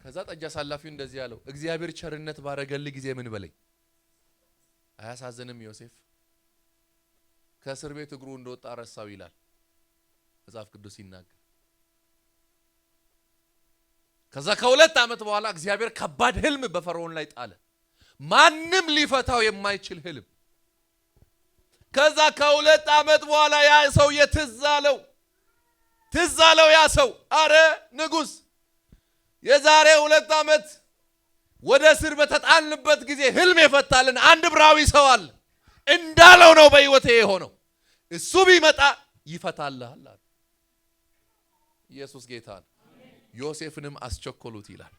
[SPEAKER 1] ከዛ ጠጅ አሳላፊው እንደዚህ ያለው እግዚአብሔር ቸርነት ባረገልህ ጊዜ ምን በለኝ። አያሳዝንም ዮሴፍ? ከእስር ቤት እግሩ እንደወጣ ረሳው ይላል መጽሐፍ ቅዱስ ይናገር። ከዛ ከሁለት ዓመት በኋላ እግዚአብሔር ከባድ ህልም በፈርዖን ላይ ጣለ። ማንም ሊፈታው የማይችል ህልም። ከዛ ከሁለት ዓመት በኋላ ያ ሰው ትዝ አለው ያ ሰው አረ ንጉስ የዛሬ 2 ዓመት ወደ እስር በተጣልንበት ጊዜ ህልም የፈታልን አንድ ዕብራዊ ሰው አለ። እንዳለው ነው በህይወቴ የሆነው። እሱ ቢመጣ ይፈታልሃል አለ። ኢየሱስ ጌታ ነው። ዮሴፍንም አስቸኮሉት ይላል።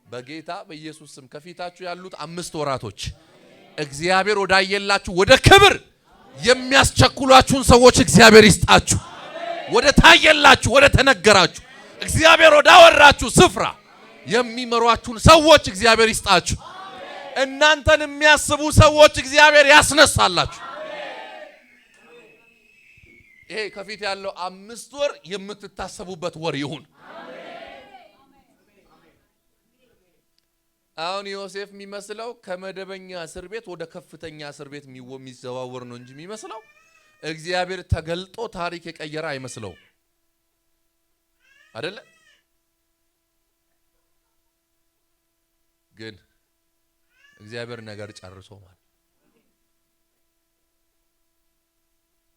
[SPEAKER 1] በጌታ በኢየሱስ ስም ከፊታችሁ ያሉት 5 ወራቶች እግዚአብሔር ወዳየላችሁ ወደ ክብር የሚያስቸኩሏችሁን ሰዎች እግዚአብሔር ይስጣችሁ። ወደ ታየላችሁ ወደ ተነገራችሁ እግዚአብሔር ወዳወራችሁ ስፍራ የሚመሯችሁን ሰዎች እግዚአብሔር ይስጣችሁ። እናንተን የሚያስቡ ሰዎች እግዚአብሔር ያስነሳላችሁ። ይሄ ከፊት ያለው 5 ወር የምትታሰቡበት ወር ይሁን። አሁን ዮሴፍ የሚመስለው ከመደበኛ እስር ቤት ወደ ከፍተኛ እስር ቤት የሚዘዋወር ነው እንጂ የሚመስለው እግዚአብሔር ተገልጦ ታሪክ የቀየረ አይመስለው አይደለ? ግን እግዚአብሔር ነገር ጨርሶ ማለት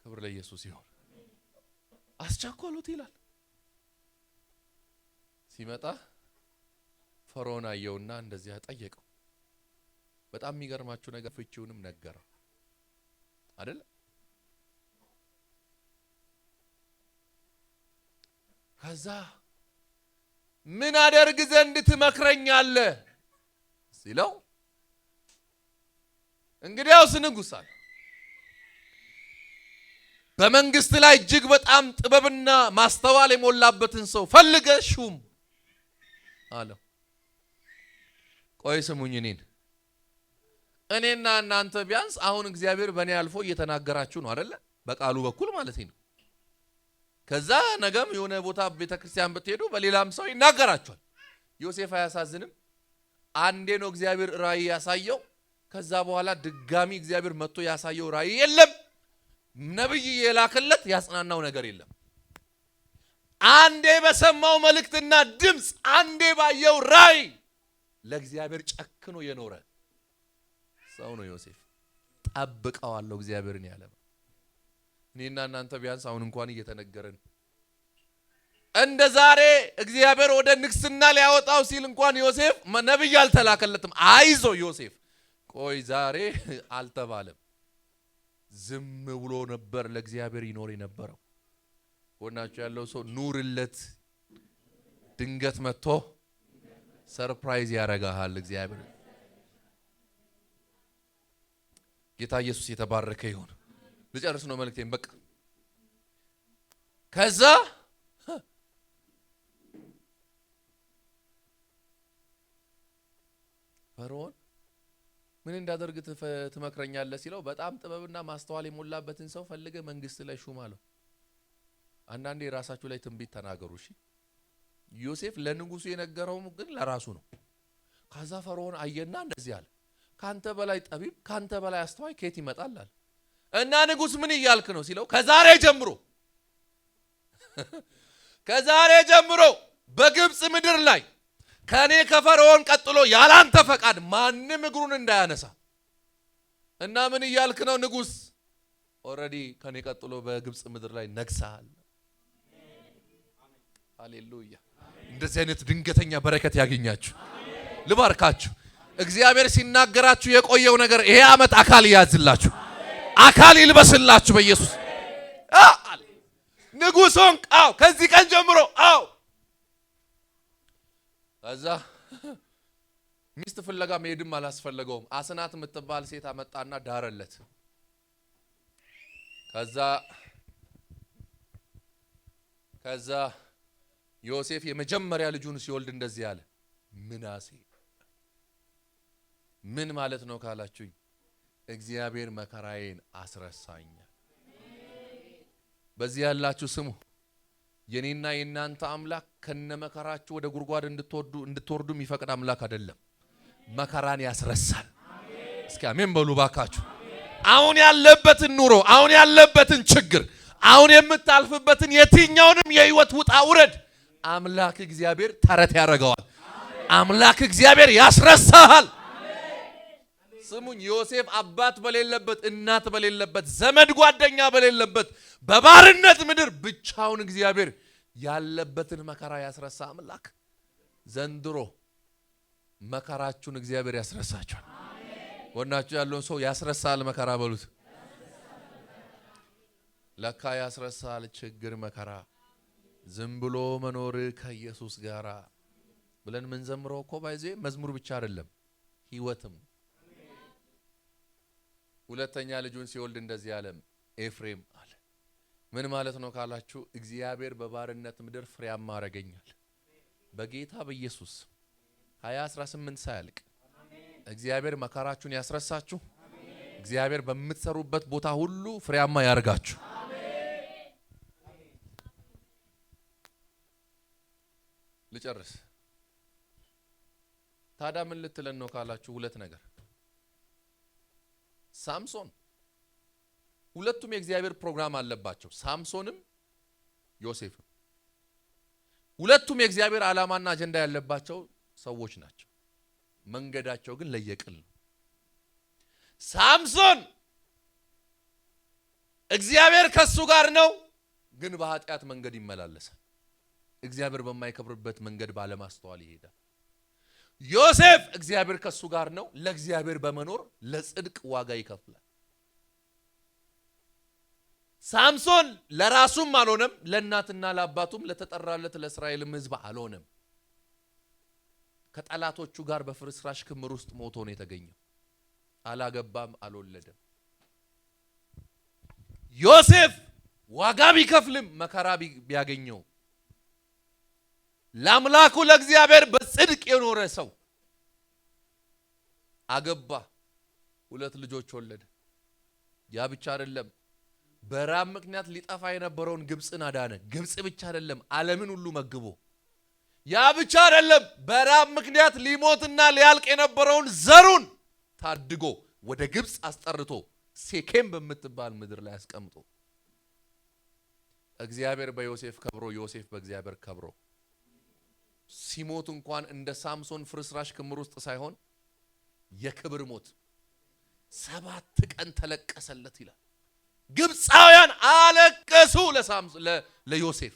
[SPEAKER 1] ክብር ለኢየሱስ ይሁን። አስቸኮሉት ይላል። ሲመጣ ፈርዖን አየውና እንደዚህ ጠየቀው። በጣም የሚገርማችሁ ነገር ፍቺውንም ነገረው አይደል? ከዛ ምን አደርግ ዘንድ ትመክረኛለህ ሲለው እንግዲያውስ ንጉሥ አለ በመንግስት ላይ እጅግ በጣም ጥበብና ማስተዋል የሞላበትን ሰው ፈልገህ ሹም አለው። ቆይ ስሙኝ፣ እኔና እናንተ ቢያንስ አሁን እግዚአብሔር በእኔ አልፎ እየተናገራችሁ ነው አይደለ? በቃሉ በኩል ማለት ነው። ከዛ ነገም የሆነ ቦታ ቤተክርስቲያን ብትሄዱ በሌላም ሰው ይናገራችኋል። ዮሴፍ አያሳዝንም? አንዴ ነው እግዚአብሔር ራእይ ያሳየው። ከዛ በኋላ ድጋሚ እግዚአብሔር መጥቶ ያሳየው ራእይ የለም። ነብይ የላከለት ያጽናናው ነገር የለም። አንዴ በሰማው መልእክትና ድምጽ፣ አንዴ ባየው ራእይ ለእግዚአብሔር ጨክኖ የኖረ ሰው ነው ዮሴፍ። ጠብቀዋለሁ እግዚአብሔርን ያለ እኔና እናንተ ቢያንስ አሁን እንኳን እየተነገረን እንደ ዛሬ እግዚአብሔር ወደ ንግስና ሊያወጣው ሲል እንኳን ዮሴፍ ነብይ አልተላከለትም። አይዞ ዮሴፍ ቆይ ዛሬ አልተባለም። ዝም ብሎ ነበር ለእግዚአብሔር ይኖር የነበረው። ወናችሁ ያለው ሰው ኑርለት፣ ድንገት መጥቶ ሰርፕራይዝ ያረጋሃል እግዚአብሔር። ጌታ ኢየሱስ የተባረከ ይሁን። ልጨርስ ነው መልእክቴን በቃ። ከዛ ፈርዖን ምን እንዳደርግ ትመክረኛለህ ሲለው በጣም ጥበብና ማስተዋል የሞላበትን ሰው ፈልገ መንግስት ላይ ሹም አለው። አንዳንዴ ራሳችሁ ላይ ትንቢት ተናገሩ እሺ። ዮሴፍ ለንጉሱ የነገረው ግን ለራሱ ነው። ከዛ ፈርዖን አየና እንደዚህ አለ፣ ካንተ በላይ ጠቢብ ካንተ በላይ አስተዋይ ከየት ይመጣል አለ። እና ንጉስ ምን እያልክ ነው ሲለው ከዛሬ ጀምሮ በግብጽ ምድር ላይ ከኔ ከፈርዖን ቀጥሎ ያላንተ ፈቃድ ማንም እግሩን እንዳያነሳ። እና ምን እያልክ ነው ንጉስ? ኦሬዲ ከኔ ቀጥሎ በግብጽ ምድር ላይ ነግሰሃል። ሃሌሉያ! እንደዚህ አይነት ድንገተኛ በረከት ያገኛችሁ ልባርካችሁ። እግዚአብሔር ሲናገራችሁ የቆየው ነገር ይሄ ዓመት አካል ያዝላችሁ፣ አካል ይልበስላችሁ በኢየሱስ ንጉሶን ቃው ከዚህ ቀን ጀምሮ ከዛ ሚስት ፍለጋ መሄድም አላስፈለገውም። አስናት የምትባል ሴት አመጣና ዳረለት። ከዛ ዮሴፍ የመጀመሪያ ልጁን ሲወልድ እንደዚህ ያለ ምናሴ። ምን ማለት ነው ካላችሁኝ እግዚአብሔር መከራዬን አስረሳኝ። በዚህ ያላችሁ ስሙ። የኔና የናንተ አምላክ ከነመከራችሁ ወደ ጉርጓድ እንድትወርዱ የሚፈቅድ አምላክ አይደለም። መከራን ያስረሳል። እስኪ አሜን በሉ ባካችሁ። አሁን ያለበትን ኑሮ፣ አሁን ያለበትን ችግር፣ አሁን የምታልፍበትን የትኛውንም የህይወት ውጣ ውረድ አምላክ እግዚአብሔር ተረት ያደርገዋል። አምላክ እግዚአብሔር ያስረሳሃል። ስሙኝ፣ ዮሴፍ አባት በሌለበት፣ እናት በሌለበት፣ ዘመድ ጓደኛ በሌለበት በባርነት ምድር ብቻውን እግዚአብሔር ያለበትን መከራ ያስረሳ አምላክ ዘንድሮ መከራችሁን እግዚአብሔር ያስረሳችኋል። ወናችሁ ያለውን ሰው ያስረሳል መከራ በሉት። ለካ ያስረሳል ችግር መከራ። ዝም ብሎ መኖር ከኢየሱስ ጋር ብለን ምን ዘምረው እኮ ባይዜ መዝሙር ብቻ አይደለም ህይወትም። ሁለተኛ ልጁን ሲወልድ እንደዚህ ያለ ኤፍሬም አለ። ምን ማለት ነው ካላችሁ እግዚአብሔር በባርነት ምድር ፍሬያማ አረገኛል። በጌታ በኢየሱስ 2018 ሳያልቅ እግዚአብሔር መከራችሁን ያስረሳችሁ። እግዚአብሔር በምትሰሩበት ቦታ ሁሉ ፍሬያማ ያርጋችሁ። ልጨርስ። ታዲያ ምን ልትለን ነው ካላችሁ ሁለት ነገር። ሳምሶን ሁለቱም የእግዚአብሔር ፕሮግራም አለባቸው። ሳምሶንም ዮሴፍም ሁለቱም የእግዚአብሔር ዓላማና አጀንዳ ያለባቸው ሰዎች ናቸው። መንገዳቸው ግን ለየቅል ነው። ሳምሶን እግዚአብሔር ከሱ ጋር ነው፣ ግን በኃጢአት መንገድ ይመላለሳል። እግዚአብሔር በማይከብርበት መንገድ ባለማስተዋል ይሄዳል። ዮሴፍ እግዚአብሔር ከሱ ጋር ነው፣ ለእግዚአብሔር በመኖር ለጽድቅ ዋጋ ይከፍላል። ሳምሶን ለራሱም አልሆነም፣ ለእናትና ለአባቱም ለተጠራለት ለእስራኤልም ሕዝብ አልሆነም። ከጠላቶቹ ጋር በፍርስራሽ ክምር ውስጥ ሞቶ ነው የተገኘው። አላገባም፣ አልወለደም። ዮሴፍ ዋጋ ቢከፍልም መከራ ቢያገኘው ለአምላኩ ለእግዚአብሔር በጽድቅ የኖረ ሰው አገባ፣ 2 ልጆች ወለደ። ያ ብቻ አይደለም፣ በራብ ምክንያት ሊጠፋ የነበረውን ግብፅን አዳነ። ግብፅ ብቻ አይደለም፣ ዓለምን ሁሉ መግቦ። ያ ብቻ አይደለም፣ በራብ ምክንያት ሊሞትና ሊያልቅ የነበረውን ዘሩን ታድጎ ወደ ግብፅ አስጠርቶ ሴኬም በምትባል ምድር ላይ አስቀምጦ እግዚአብሔር በዮሴፍ ከብሮ ዮሴፍ በእግዚአብሔር ከብሮ ሲሞት እንኳን እንደ ሳምሶን ፍርስራሽ ክምር ውስጥ ሳይሆን የክብር ሞት 7 ቀን ተለቀሰለት ይላል። ግብፃውያን አለቀሱ ለዮሴፍ።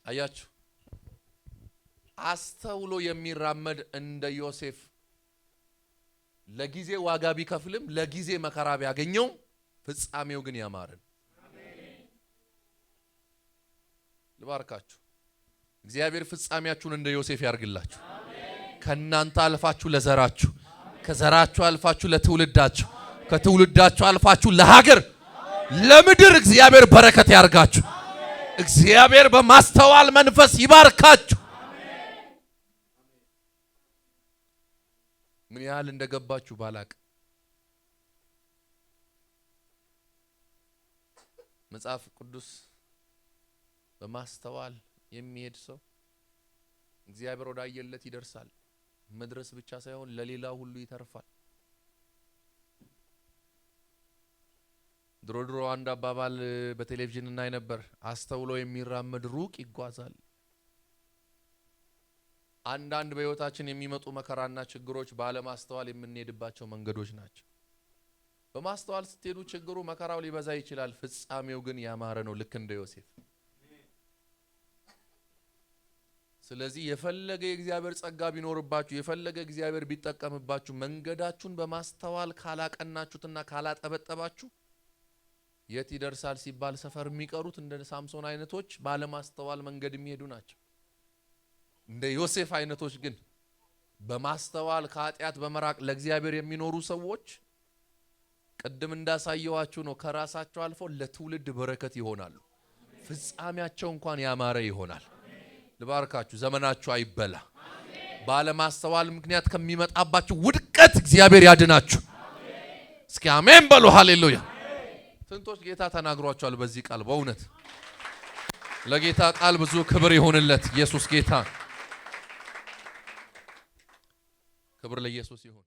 [SPEAKER 1] አያችሁ፣ አስተውሎ የሚራመድ እንደ ዮሴፍ ለጊዜ ዋጋ ቢከፍልም ለጊዜ መከራ ቢያገኘው ፍጻሜው ግን ያማረን። ልባርካችሁ። እግዚአብሔር ፍጻሜያችሁን እንደ ዮሴፍ ያርግላችሁ። ከናንተ አልፋችሁ ለዘራችሁ፣ ከዘራችሁ አልፋችሁ ለትውልዳችሁ፣ ከትውልዳችሁ አልፋችሁ ለሀገር ለምድር እግዚአብሔር በረከት ያርጋችሁ። እግዚአብሔር በማስተዋል መንፈስ ይባርካችሁ። ምን ያህል እንደገባችሁ ባላቅ መጽሐፍ ቅዱስ በማስተዋል የሚሄድ ሰው እግዚአብሔር ወዳየለት ይደርሳል። መድረስ ብቻ ሳይሆን ለሌላው ሁሉ ይተርፋል። ድሮ አንድ አባባል በቴሌቪዥን እናይ ነበር። አስተውሎ የሚራመድ ሩቅ ይጓዛል። አንዳንድ በህይወታችን የሚመጡ መከራና ችግሮች ባለማስተዋል የምንሄድባቸው መንገዶች ናቸው። በማስተዋል ስትሄዱ ችግሩ መከራው ሊበዛ ይችላል፣ ፍጻሜው ግን ያማረ ነው፣ ልክ እንደ ዮሴፍ። ስለዚህ የፈለገ የእግዚአብሔር ጸጋ ቢኖርባችሁ፣ የፈለገ እግዚአብሔር ቢጠቀምባችሁ፣ መንገዳችሁን በማስተዋል ካላቀናችሁትና ካላጠበጠባችሁ የት ይደርሳል ሲባል ሰፈር የሚቀሩት እንደ ሳምሶን አይነቶች ባለማስተዋል መንገድ የሚሄዱ ናቸው። እንደ ዮሴፍ አይነቶች ግን በማስተዋል ከኃጢአት በመራቅ ለእግዚአብሔር የሚኖሩ ሰዎች ቅድም እንዳሳየዋችሁ ነው፣ ከራሳቸው አልፎ ለትውልድ በረከት ይሆናሉ። ፍጻሜያቸው እንኳን ያማረ ይሆናል። ልባርካችሁ። ዘመናችሁ አይበላ፣ ባለማስተዋል ምክንያት ከሚመጣባችሁ ውድቀት እግዚአብሔር ያድናችሁ። እስኪ አሜን በሉ። ሃሌሉያ። ስንቶች ጌታ ተናግሯቸዋል በዚህ ቃል። በእውነት ለጌታ ቃል ብዙ ክብር ይሁንለት። ኢየሱስ ጌታ። ክብር ለኢየሱስ ይሁን።